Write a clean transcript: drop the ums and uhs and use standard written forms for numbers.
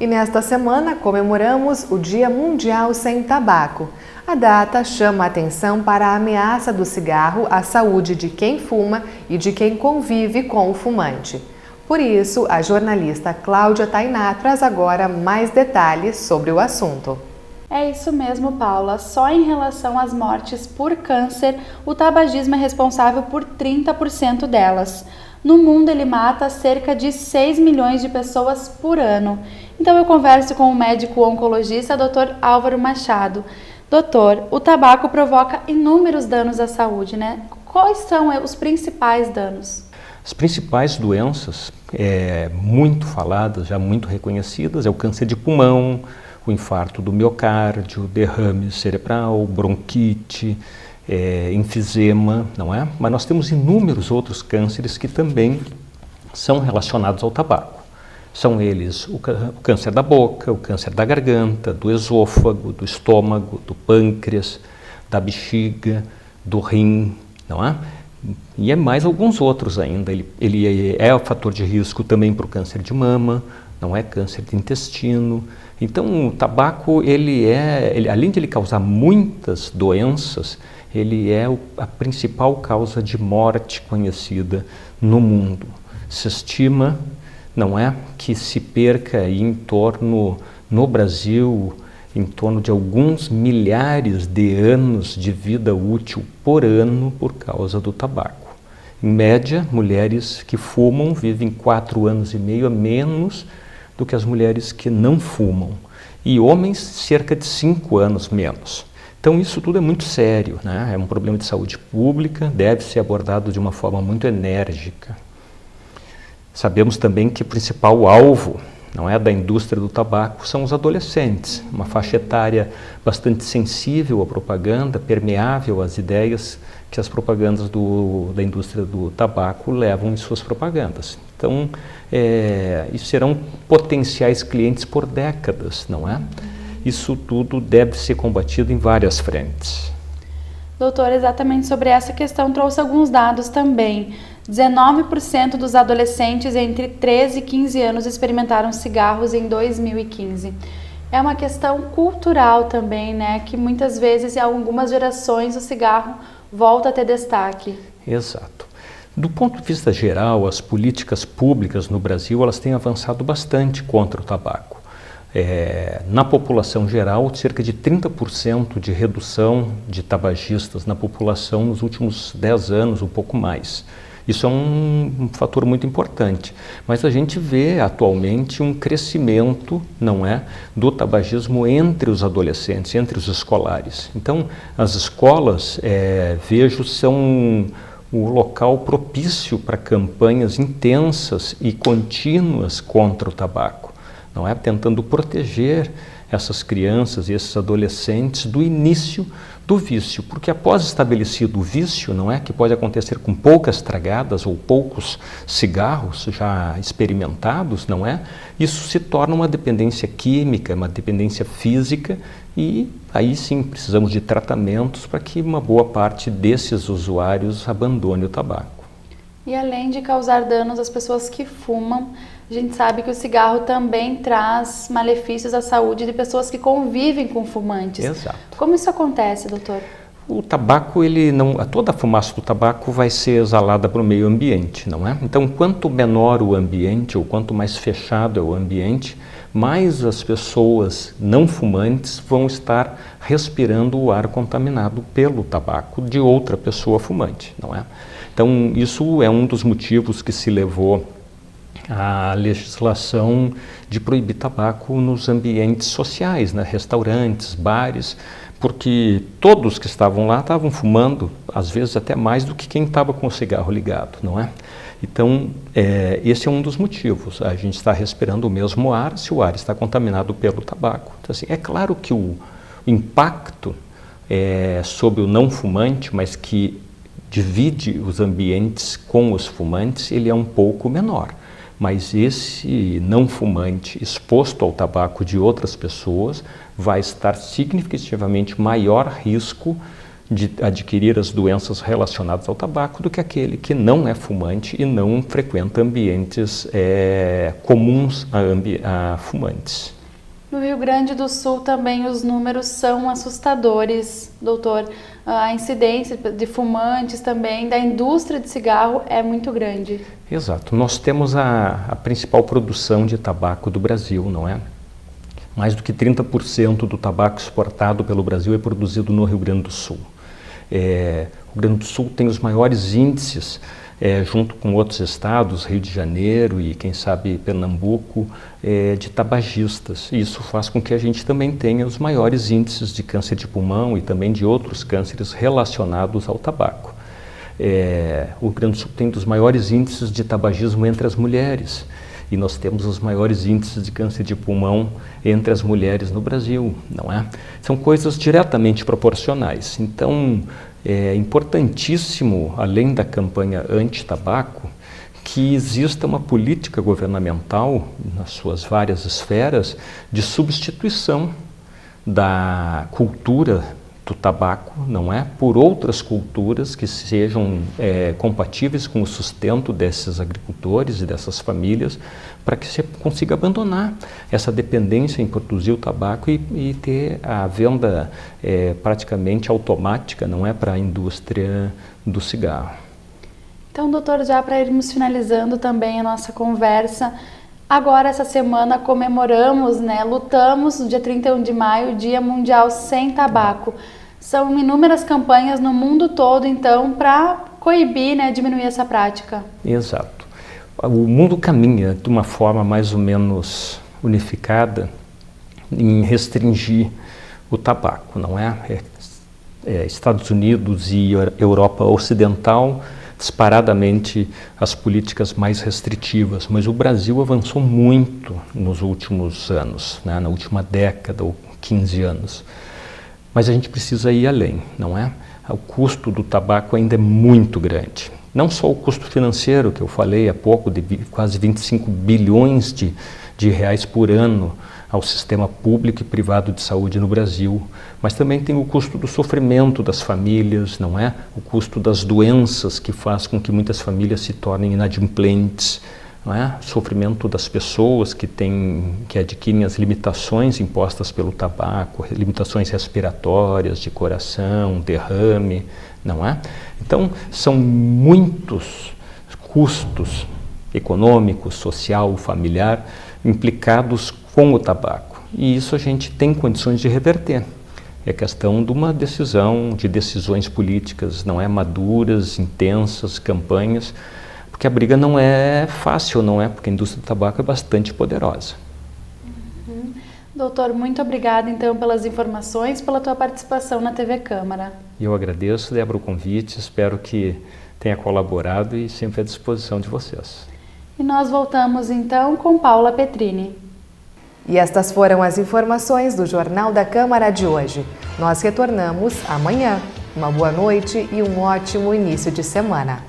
E nesta semana comemoramos o Dia Mundial Sem Tabaco. A data chama a atenção para a ameaça do cigarro à saúde de quem fuma e de quem convive com o fumante. Por isso, a jornalista Cláudia Tainá traz agora mais detalhes sobre o assunto. É isso mesmo, Paula. Só em relação às mortes por câncer, o tabagismo é responsável por 30% delas. No mundo, ele mata cerca de 6 milhões de pessoas por ano. Então, eu converso com o médico oncologista, Dr. Álvaro Machado. Doutor, o tabaco provoca inúmeros danos à saúde, né? Quais são os principais danos? As principais doenças, muito faladas, já muito reconhecidas, é o câncer de pulmão, o infarto do miocárdio, derrame cerebral, bronquite, enfisema, não é? Mas nós temos inúmeros outros cânceres que também são relacionados ao tabaco. São eles o câncer da boca, o câncer da garganta, do esôfago, do estômago, do pâncreas, da bexiga, do rim, não é? E é mais alguns outros ainda. Ele é o fator de risco também para o câncer de mama, não é? Câncer de intestino. Então, o tabaco, além de ele causar muitas doenças, ele é a principal causa de morte conhecida no mundo. Se estima, não é, que se perca aí no Brasil, em torno de alguns milhares de anos de vida útil por ano por causa do tabaco. Em média, mulheres que fumam vivem 4 anos e meio a menos do que as mulheres que não fumam. E homens, cerca de 5 anos menos. Então, isso tudo é muito sério, né? É um problema de saúde pública, deve ser abordado de uma forma muito enérgica. Sabemos também que o principal alvo, não é, da indústria do tabaco são os adolescentes, uma faixa etária bastante sensível à propaganda, permeável às ideias que as propagandas da indústria do tabaco levam em suas propagandas. Então, isso serão potenciais clientes por décadas, não é? Isso tudo deve ser combatido em várias frentes. Doutor, exatamente sobre essa questão, trouxe alguns dados também. 19% dos adolescentes entre 13 e 15 anos experimentaram cigarros em 2015. É uma questão cultural também, né? Que muitas vezes, em algumas gerações, o cigarro volta a ter destaque. Exato. Do ponto de vista geral, as políticas públicas no Brasil, elas têm avançado bastante contra o tabaco. Na população geral, cerca de 30% de redução de tabagistas na população nos últimos 10 anos, um pouco mais. Isso é um fator muito importante, mas a gente vê atualmente um crescimento, não é, do tabagismo entre os adolescentes, entre os escolares. Então, as escolas, vejo, são o local propício para campanhas intensas e contínuas contra o tabaco, não é, tentando proteger essas crianças e esses adolescentes do início do vício, porque após estabelecido o vício, não é, que pode acontecer com poucas tragadas ou poucos cigarros já experimentados, não é, isso se torna uma dependência química, uma dependência física e aí sim precisamos de tratamentos para que uma boa parte desses usuários abandone o tabaco. E além de causar danos às pessoas que fumam, a gente sabe que o cigarro também traz malefícios à saúde de pessoas que convivem com fumantes. Exato. Como isso acontece, doutor? O tabaco, toda a fumaça do tabaco vai ser exalada para o meio ambiente, não é? Então, quanto menor o ambiente, ou quanto mais fechado é o ambiente, mais as pessoas não fumantes vão estar respirando o ar contaminado pelo tabaco de outra pessoa fumante, não é? Então, isso é um dos motivos que se levou à legislação de proibir tabaco nos ambientes sociais, né? Restaurantes, bares, porque todos que estavam lá estavam fumando, às vezes até mais do que quem estava com o cigarro ligado, não é? Então, esse é um dos motivos. A gente está respirando o mesmo ar se o ar está contaminado pelo tabaco. Então, assim, é claro que o impacto sobre o não fumante, mas que divide os ambientes com os fumantes, ele é um pouco menor. Mas esse não fumante exposto ao tabaco de outras pessoas vai estar significativamente maior risco de adquirir as doenças relacionadas ao tabaco do que aquele que não é fumante e não frequenta ambientes comuns a fumantes. No Rio Grande do Sul também os números são assustadores, doutor. A incidência de fumantes também, da indústria de cigarro é muito grande. Exato. Nós temos a principal produção de tabaco do Brasil, não é? Mais do que 30% do tabaco exportado pelo Brasil é produzido no Rio Grande do Sul. O Rio Grande do Sul tem os maiores índices, junto com outros estados, Rio de Janeiro e, quem sabe, Pernambuco, de tabagistas. Isso faz com que a gente também tenha os maiores índices de câncer de pulmão e também de outros cânceres relacionados ao tabaco. O Rio Grande do Sul tem dos maiores índices de tabagismo entre as mulheres. E nós temos os maiores índices de câncer de pulmão entre as mulheres no Brasil, não é? São coisas diretamente proporcionais. Então, é importantíssimo, além da campanha anti-tabaco, que exista uma política governamental, nas suas várias esferas, de substituição da cultura do tabaco, não é? Por outras culturas que sejam compatíveis com o sustento desses agricultores e dessas famílias, para que se consiga abandonar essa dependência em produzir o tabaco e ter a venda praticamente automática, não é, para a indústria do cigarro. Então, doutor, já para irmos finalizando também a nossa conversa, agora essa semana comemoramos, lutamos no dia 31 de maio, Dia Mundial Sem Tabaco. São inúmeras campanhas no mundo todo, então, para coibir, diminuir essa prática. Exato. O mundo caminha de uma forma mais ou menos unificada em restringir o tabaco, não é? Estados Unidos e Europa Ocidental, disparadamente as políticas mais restritivas, mas o Brasil avançou muito nos últimos anos, na última década ou 15 anos. Mas a gente precisa ir além, não é? O custo do tabaco ainda é muito grande. Não só o custo financeiro, que eu falei há pouco, de quase 25 bilhões de reais por ano ao sistema público e privado de saúde no Brasil, mas também tem o custo do sofrimento das famílias, não é? O custo das doenças que faz com que muitas famílias se tornem inadimplentes, não é? O sofrimento das pessoas que adquirem as limitações impostas pelo tabaco, limitações respiratórias, de coração, derrame, não é? Então, são muitos custos econômico, social, familiar, implicados com o tabaco. E isso a gente tem condições de reverter. É questão de uma de decisões políticas, não é, maduras, intensas, campanhas, porque a briga não é fácil, não é? Porque a indústria do tabaco é bastante poderosa. Doutor, muito obrigada, então, pelas informações, pela tua participação na TV Câmara. Eu agradeço, Débora, o convite, espero que tenha colaborado e sempre à disposição de vocês. E nós voltamos, então, com Paula Petrini. E estas foram as informações do Jornal da Câmara de hoje. Nós retornamos amanhã. Uma boa noite e um ótimo início de semana.